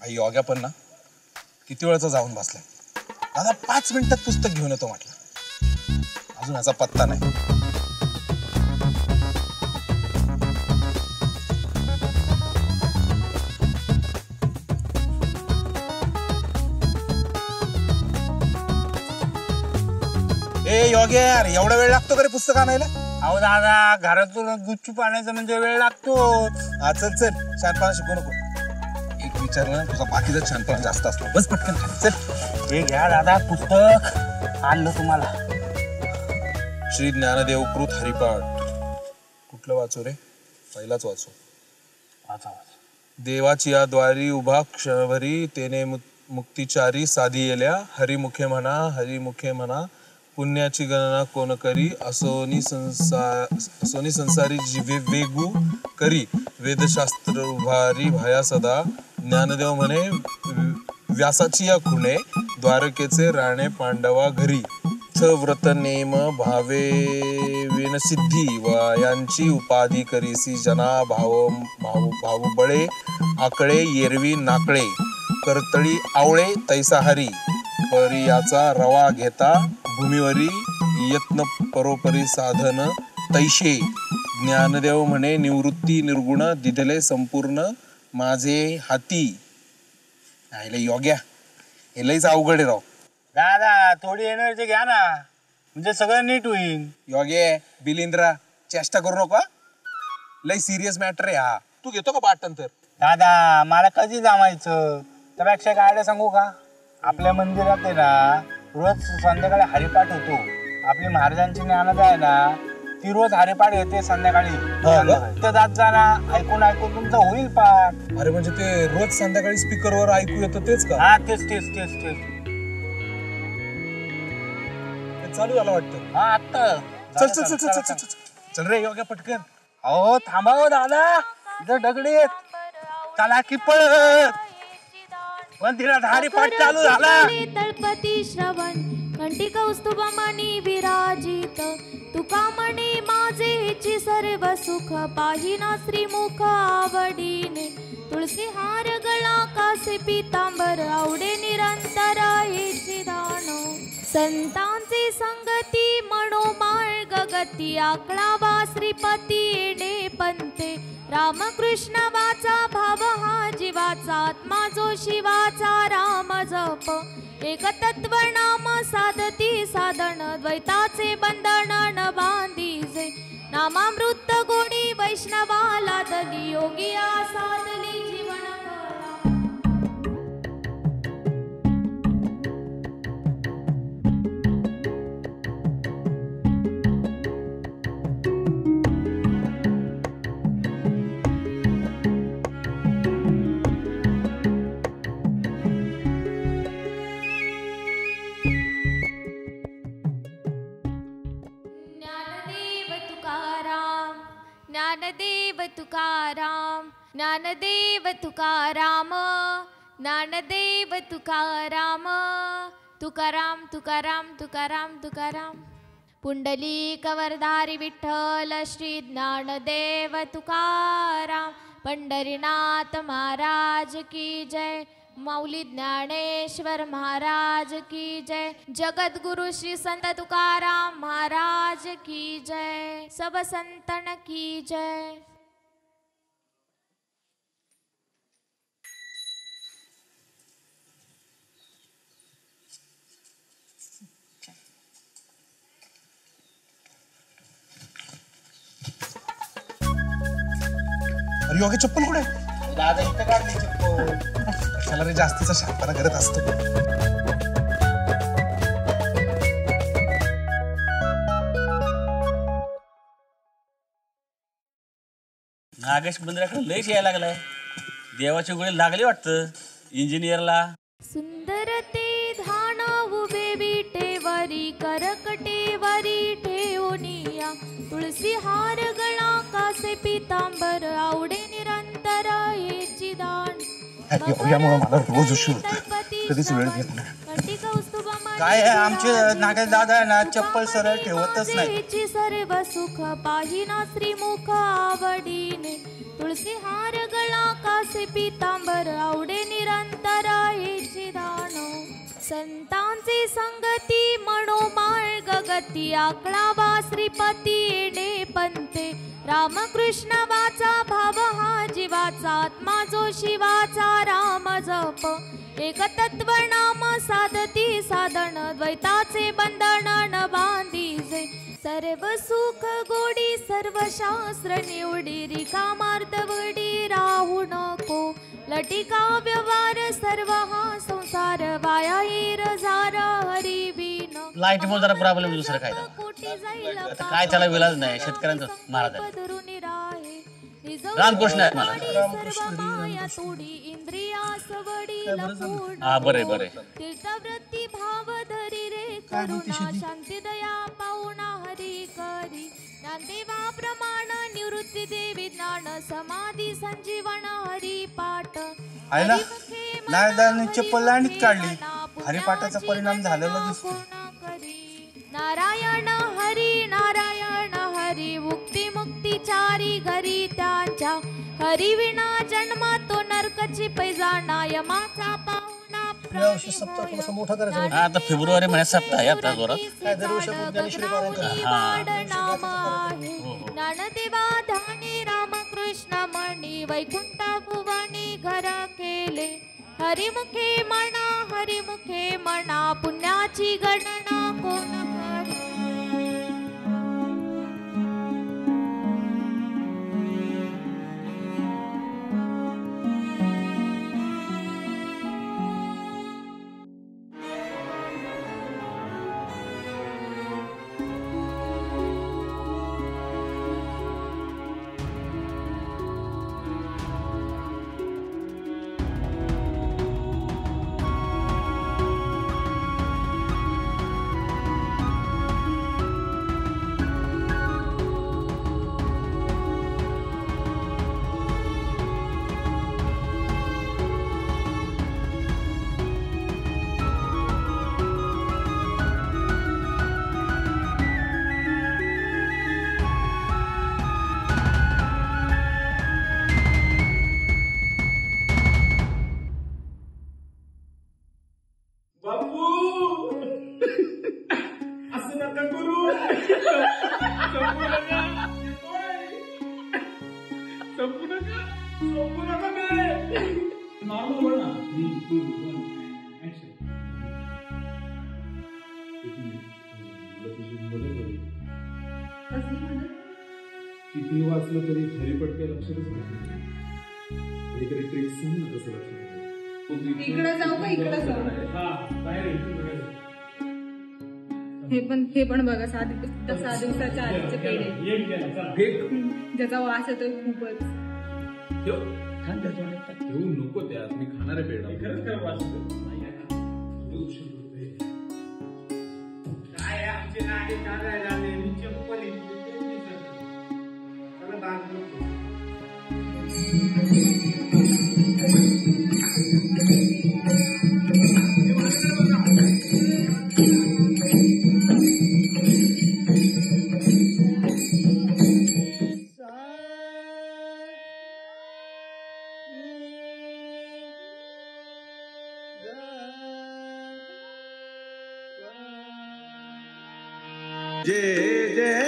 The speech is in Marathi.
आई योग्या पण ना किती वेळचा जाऊन बसलाय. दादा 5 मिनिटात पुस्तक घेऊन येतो म्हटलं, अजून याचा पत्ता नाही. ए योग्य यार, एवढा वेळ लागतो का रे पुस्तक आणायला? अहो दादा, घरातून गुपचूप आणायचं म्हणजे वेळ लागतो. हा चल चल, शहाणपणा शिकू नको. एक विचारलं तुझा बाकीचा छानपणा जास्त असतो. बस पटकन चल. हे घ्या दादा पुस्तक आणलं तुम्हाला. श्री ज्ञानदेव कृत हरिपाठ. कुठलं वाचू रे? पहिलाच वाचू. वाचा. देवाची या द्वारी उभा क्षणभरी तेने मुक्तिचारी साधी येल्या. हरिमुखे म्हणा पुण्याची गणना कोण करी. असोनी संसारी जीवे वेगू करी. वेदशास्त्र उभारी भाया सदा. ज्ञानदेव म्हणे व्यासाची या खुणे. द्वारकेचे राणे पांडवा घरी. व्रत नेम भावे विनसिद्धी व यांची उपाधी करीसी जना. भाव बळे आकळे येरवी नाकळे. करतळी आवळे तैसा हरी. परियाचा रवा घेता भूमीवरी. यत्न परोपरी साधन तैशे. ज्ञानदेव म्हणे निवृत्ती निर्गुण दिधले संपूर्ण माझे हाती. योग्या हे लईच अवघड आहे राव. दादा थोडी एनर्जी घ्या ना, म्हणजे सगळं नीट होईल. योग्य बिलिंद्रा चेष्टा करू नका, लई सिरियस मॅटर आहे हा. तू घेतो का पाठांतर? दादा मला कधी जमायचं, त्यापेक्षा काय आयडिया सांगू का? आपल्या मंदिरात आहे ना रोज संध्याकाळी हरिपाठ होतो. आपली महाराजांची ज्ञानदा आहे ना ती रोज हरिपाठ येते संध्याकाळी. तर जात जाना, ऐकून ऐकून तुमचं होईल पाठ. अरे म्हणजे ते रोज संध्याकाळी स्पीकरवर ऐकू येतं तेच का? हा तेच चालू झालं वाटतं. हा आत्ता. चल चल चल चल चल चल रे योग्य पटकन. अहो थांबा हो दादा, इथं दगडी आहेत. चला की पळत. मंदिरात हरिपाठ चालू झाला. तळपती श्रवण कंठी कौस्तुभमणी विराजित. तुका म्हणे माझेची सर्व सुख. पाहिना श्रीमुख आवडीने. तुळसी हार गळा कासे पितांबर. आवडे निरंतर हेची दान. संतांची संगती मनोमाळ गगती. आकळावा श्रीपती येणे पंते. रामकृष्ण वाचा भाव हा जीवाचा. आत्मा जो शिवाचा राम जप. एक तत्व नाम साधती साधन. द्वैताचे बंधन न बांधीजे. नामामृत गोडी वैष्णवाला दली. योगिया साधली जीवन ज्ञानदेव तुकाराम. ज्ञानदेव तुकाराम. ज्ञानदेव तुकाराम. तुकाराम तुकाराम तुकाराम तुकाराम. पुंडलिक वरधारी विठ्ठल श्री ज्ञानदेव तुकाराम. पंढरीनाथ महाराज की जय. माऊली ज्ञानेश्वर महाराज की जय. जगद्गुरु श्री संत तुकाराम महाराज की जय. सब संतन की जय. अरे योग्य चप्पल कुठे? दादा इथं काढली चप्पल. कशाला रे जास्तीचा शहाणपणा करत असतो. नागेश मंदिराकडे लयच यायला लागलाय. देवाची गोळी लागली वाटतं इंजिनियरला. सुंदर ते धान उभे विटेवरी. करकटेवरी ठेवूनिया. तुळसी हार गळा कासे पितांबर. आवडे निरंतर हेची दान. योग्यामुळे मला रोज उशीर होतो, कधीच वेळ घेत नाही. काय आमचे नागेश दादा आहे ना चप्पल सरळ ठेवतच नाही. सर्व सुख पाहिना श्रीमुख आवडीने. तुळसी हार गळा कासे कासे पितांबर आवडे निरंतर हेची दान संतांचे संगती मनोमाळ गगती आकळावा श्रीपती येणे पंते रामकृष्ण वाचा भाव हा जीवाचा आत्मा जो शिवाचा राम जप एक तत्व नाम साधती साधन द्वैताचे बंधन न बांधीजे सर्व सुख गोडी सर्व शास्त्र निवडी रिकामार्धवडी राहू नको लटिका व्यवहार सर्व हा संसार वाया हिर जारा हरी बिन लाईट मुळे जरा प्रॉब्लेम दुसरं काय नाही. कोटी जाईल आता काय त्याला विलाज नाही शेतकऱ्यांचं महाराज आहे. पदरुनी राहे रामकृष्ण आहेत मला. सर्व माया तोडी इंद्रियास वडी लपून हा बरे बरे तीर्थवृत्ती भाव धरी रे करुणा शांती दया पाहुणा हरी करी ज्ञानदेवा प्रमाण निवृत्ती देवी ज्ञान समाधी संजीवन हरी पाठ आयला नारदाने चप्पल लांडीत काढली हरिपाठाचा परिणाम झालेला दिसतो. नारायण हरी मुक्ती मुक्तीचारी घरी त्यांच्या हरी विना जन्म तो नरकची पैजाणा यमाचा पाहुणा हा आता फेब्रुवारी महिन्यात सप्ताह आहे आता जोरात. नाम आहे ज्ञानदेवा धानी रामकृष्ण मणी वैकुंठ भुवनी घर केले हरिमुखे म्हणा पुण्याची गणना कोण करे किती वाचलं तरी हरिपट काय लक्षातच नाही. कधीतरी ट्रिक सांग ना कसं लक्षात इकडे जाऊ का इकडे जाऊ हे पण बघा 6 दिवसाच्या आधीचे पेढे ज्याचा वास येतो खूपच घेऊ नको त्यात मी खाणारे पेढा काय आमचे नाही दादा चप्पल जय जय